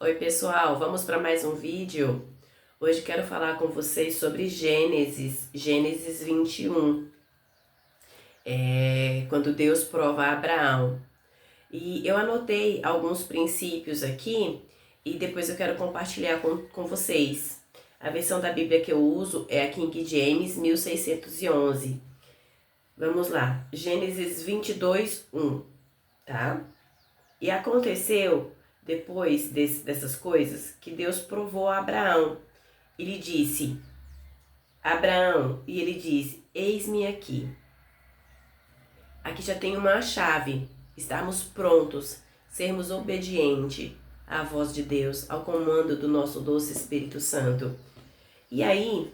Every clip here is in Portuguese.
Oi pessoal, vamos para mais um vídeo. Hoje quero falar com vocês sobre Gênesis 21, quando Deus prova a Abraão. E eu anotei alguns princípios aqui e depois eu quero compartilhar com vocês. A versão da Bíblia que eu uso é a King James 1611. Vamos lá, Gênesis 22, 1, tá? E aconteceu, depois dessas coisas, que Deus provou a Abraão. Ele disse, Abraão, e ele disse, eis-me aqui. Aqui já tem uma chave, estarmos prontos, sermos obedientes à voz de Deus, ao comando do nosso doce Espírito Santo. E aí,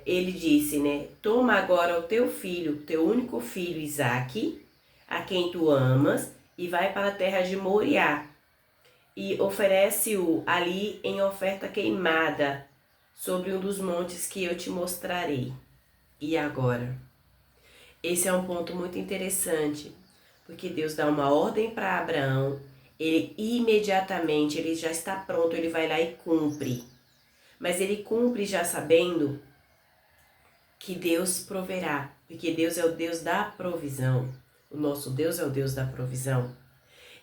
ele disse, né, toma agora o teu filho, teu único filho Isaque, a quem tu amas, e vai para a terra de Moriá, e oferece-o ali em oferta queimada, sobre um dos montes que eu te mostrarei. E agora? Esse é um ponto muito interessante, porque Deus dá uma ordem para Abraão, ele imediatamente, ele já está pronto, ele vai lá e cumpre. Mas ele cumpre já sabendo que Deus proverá, porque Deus é o Deus da provisão. O nosso Deus é o Deus da provisão.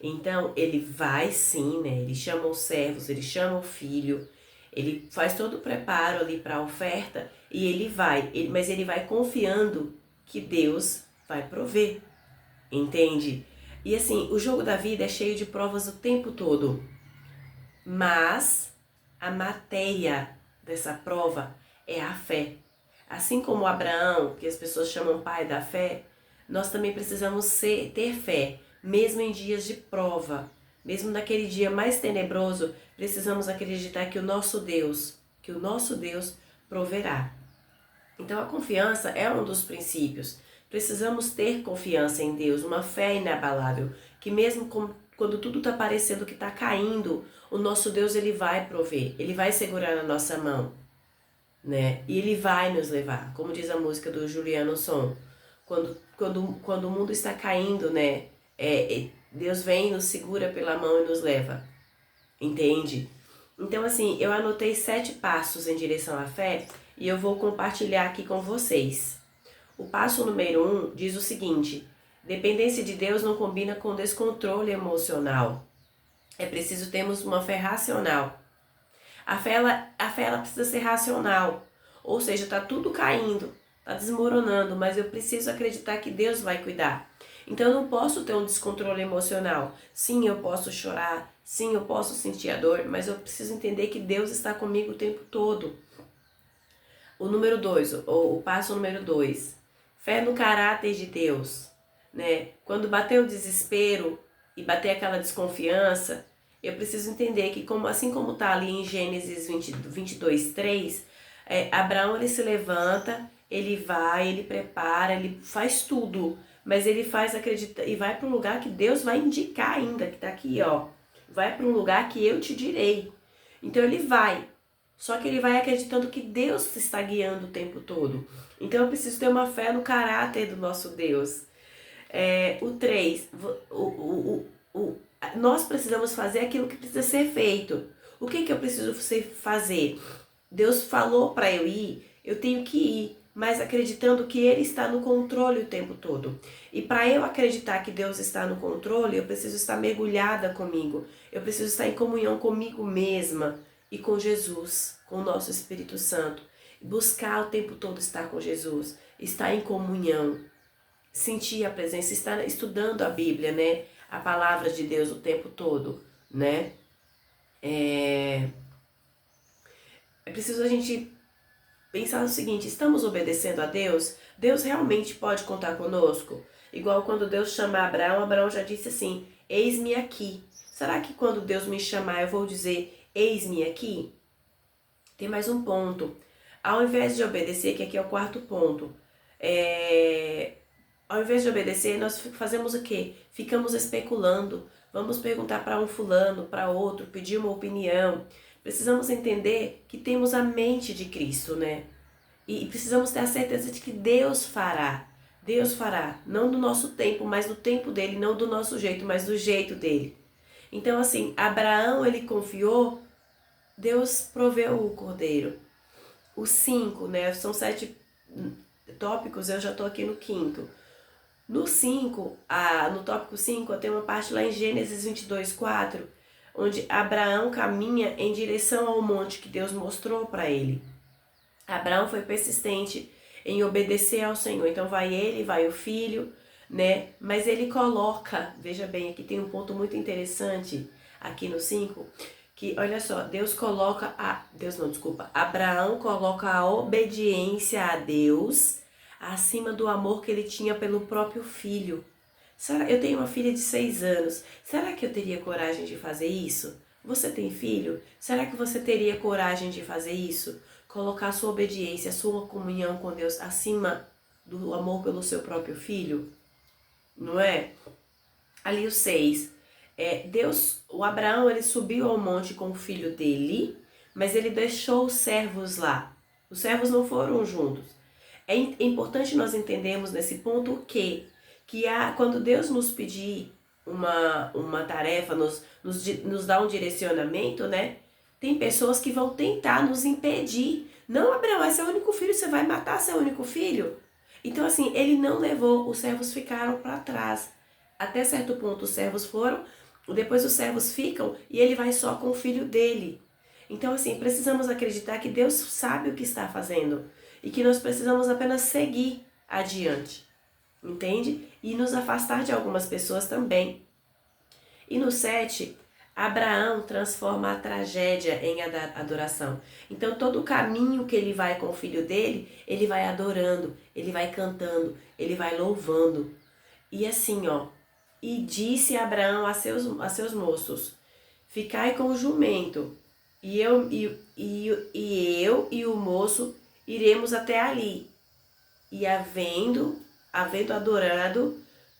Então, ele vai sim, né? Ele chama os servos, ele chama o filho, ele faz todo o preparo ali para a oferta e ele vai, mas ele vai confiando que Deus vai prover, entende? E assim, o jogo da vida é cheio de provas o tempo todo, mas a matéria dessa prova é a fé. Assim como Abraão, que as pessoas chamam pai da fé, nós também precisamos ter fé, mesmo em dias de prova, mesmo naquele dia mais tenebroso, precisamos acreditar que o nosso Deus proverá. Então a confiança é um dos princípios. Precisamos ter confiança em Deus, uma fé inabalável, que mesmo quando tudo está parecendo que está caindo, o nosso Deus ele vai prover, ele vai segurar na nossa mão, né? E ele vai nos levar, como diz a música do Juliano Som. Quando o mundo está caindo, né? Deus vem, nos segura pela mão e nos leva, entende? Então assim, eu anotei 7 passos em direção à fé e eu vou compartilhar aqui com vocês. O passo número 1 diz o seguinte: dependência de Deus não combina com descontrole emocional. É preciso termos uma fé racional. A fé ela precisa ser racional. Ou seja, está tudo caindo, está desmoronando, mas eu preciso acreditar que Deus vai cuidar. Então eu não posso ter um descontrole emocional. Sim, eu posso chorar, sim, eu posso sentir a dor, mas eu preciso entender que Deus está comigo o tempo todo. O passo número 2, fé no caráter de Deus, né? Quando bater o desespero e bater aquela desconfiança, eu preciso entender que assim como está ali em Gênesis 22, 3, Abraão ele se levanta, ele vai, ele prepara, ele faz tudo, mas ele faz acreditar e vai para um lugar que Deus vai indicar ainda, que está aqui, ó. Vai para um lugar que eu te direi. Então ele vai. Só que ele vai acreditando que Deus está guiando o tempo todo. Então eu preciso ter uma fé no caráter do nosso Deus. O 3, nós precisamos fazer aquilo que precisa ser feito. O que eu preciso fazer? Deus falou para eu ir, eu tenho que ir, mas acreditando que Ele está no controle o tempo todo. E para eu acreditar que Deus está no controle, eu preciso estar mergulhada comigo. Eu preciso estar em comunhão comigo mesma e com Jesus, com o nosso Espírito Santo. Buscar o tempo todo estar com Jesus, estar em comunhão, sentir a presença, estar estudando a Bíblia, né? A palavra de Deus o tempo todo, né? É preciso a gente pensar no seguinte: estamos obedecendo a Deus? Deus realmente pode contar conosco? Igual quando Deus chama Abraão, Abraão já disse assim: eis-me aqui. Será que quando Deus me chamar eu vou dizer eis-me aqui? Tem mais um ponto. Ao invés de obedecer, que aqui é o 4º ponto, ao invés de obedecer, nós fazemos o quê? Ficamos especulando. Vamos perguntar para um fulano, para outro, pedir uma opinião. Precisamos entender que temos a mente de Cristo, né? E precisamos ter a certeza de que Deus fará. Deus fará, não do nosso tempo, mas do tempo dele, não do nosso jeito, mas do jeito dele. Então, assim, Abraão, ele confiou, Deus proveu o cordeiro. Os 5, né? São 7 tópicos, eu já estou aqui no 5º. No tópico 5, tem uma parte lá em Gênesis 22:4, onde Abraão caminha em direção ao monte que Deus mostrou para ele. Abraão foi persistente em obedecer ao Senhor. Então vai ele, vai o filho, né? Mas ele coloca, veja bem, aqui tem um ponto muito interessante, aqui no 5, que olha só, Abraão coloca a obediência a Deus acima do amor que ele tinha pelo próprio filho. Eu tenho uma filha de 6 anos. Será que eu teria coragem de fazer isso? Você tem filho? Será que você teria coragem de fazer isso? Colocar sua obediência, sua comunhão com Deus acima do amor pelo seu próprio filho? Não é? Ali o 6. O Abraão, ele subiu ao monte com o filho dele, mas ele deixou os servos lá. Os servos não foram juntos. É importante nós entendermos nesse ponto o quê? Quando Deus nos pedir uma tarefa, nos dá um direcionamento, né? Tem pessoas que vão tentar nos impedir. Não, Abraão, é seu único filho, você vai matar seu único filho? Então, assim, ele não levou, os servos ficaram para trás. Até certo ponto os servos foram, depois os servos ficam e ele vai só com o filho dele. Então, assim, precisamos acreditar que Deus sabe o que está fazendo e que nós precisamos apenas seguir adiante, entende? E nos afastar de algumas pessoas também. E no 7, Abraão transforma a tragédia em adoração. Então, todo o caminho que ele vai com o filho dele, ele vai adorando, ele vai cantando, ele vai louvando. E assim, ó, e disse Abraão a seus moços: ficai com o jumento, e eu e o moço iremos até ali. E havendo adorado,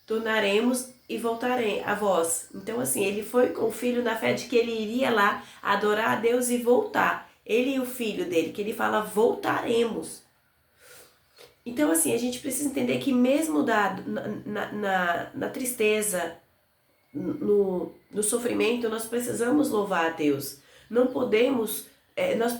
tornaremos e voltarei a vós. Então, assim, ele foi com o filho na fé de que ele iria lá adorar a Deus e voltar. Ele e o filho dele, que ele fala, voltaremos. Então, assim, a gente precisa entender que mesmo na tristeza, no sofrimento, nós precisamos louvar a Deus. Não podemos,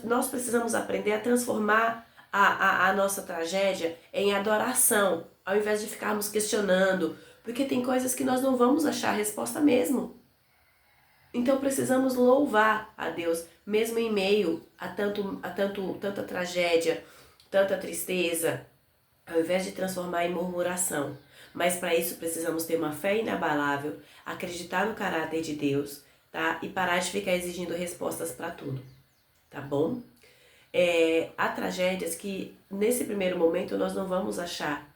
nós precisamos aprender a transformar a nossa tragédia em adoração, ao invés de ficarmos questionando, porque tem coisas que nós não vamos achar resposta mesmo. Então precisamos louvar a Deus, mesmo em meio a tanta tragédia, tanta tristeza, ao invés de transformar em murmuração. Mas para isso precisamos ter uma fé inabalável, acreditar no caráter de Deus, tá? E parar de ficar exigindo respostas para tudo, tá bom? Há tragédias que nesse primeiro momento nós não vamos achar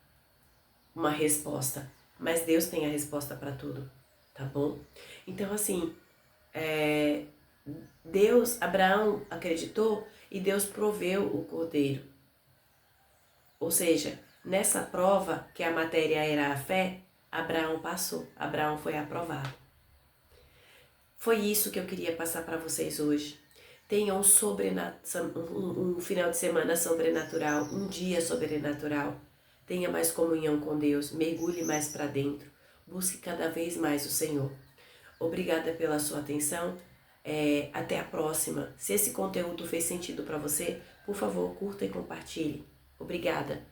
uma resposta, mas Deus tem a resposta para tudo, tá bom? Então, assim, Abraão acreditou e Deus proveu o cordeiro. Ou seja, nessa prova, que a matéria era a fé, Abraão passou, Abraão foi aprovado. Foi isso que eu queria passar para vocês hoje. Tenham um final de semana sobrenatural, um dia sobrenatural. Tenha mais comunhão com Deus, mergulhe mais para dentro, busque cada vez mais o Senhor. Obrigada pela sua atenção, até a próxima. Se esse conteúdo fez sentido para você, por favor, curta e compartilhe. Obrigada.